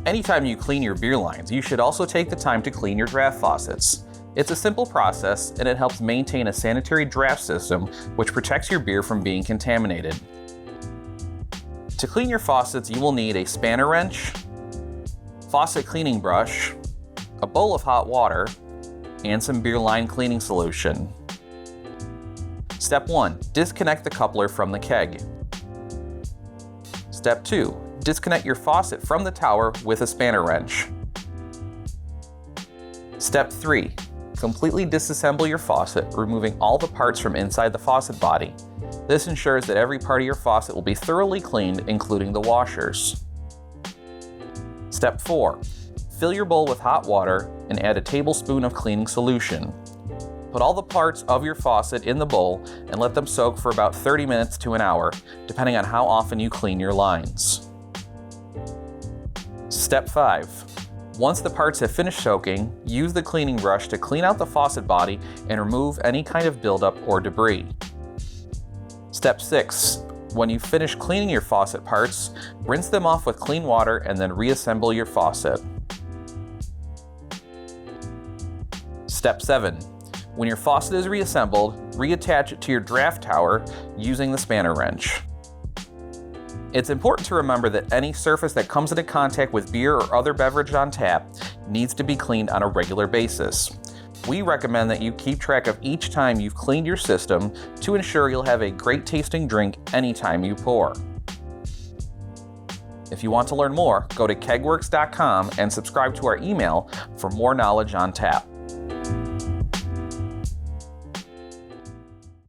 Anytime you clean your beer lines, you should also take the time to clean your draft faucets. It's a simple process, and it helps maintain a sanitary draft system which protects your beer from being contaminated. To clean your faucets, you will need a spanner wrench, faucet cleaning brush, a bowl of hot water, and some beer line cleaning solution. Step 1. Disconnect the coupler from the keg. Step 2. Disconnect your faucet from the tower with a spanner wrench. Step 3. Completely disassemble your faucet, removing all the parts from inside the faucet body. This ensures that every part of your faucet will be thoroughly cleaned, including the washers. Step 4. Fill your bowl with hot water and add a tablespoon of cleaning solution. Put all the parts of your faucet in the bowl and let them soak for about 30 minutes to an hour, depending on how often you clean your lines. Step 5. Once the parts have finished soaking, use the cleaning brush to clean out the faucet body and remove any kind of buildup or debris. Step 6. When you finish cleaning your faucet parts, rinse them off with clean water and then reassemble your faucet. Step 7. When your faucet is reassembled, reattach it to your draft tower using the spanner wrench. It's important to remember that any surface that comes into contact with beer or other beverage on tap needs to be cleaned on a regular basis. We recommend that you keep track of each time you've cleaned your system to ensure you'll have a great tasting drink anytime you pour. If you want to learn more, go to kegworks.com and subscribe to our email for more knowledge on tap.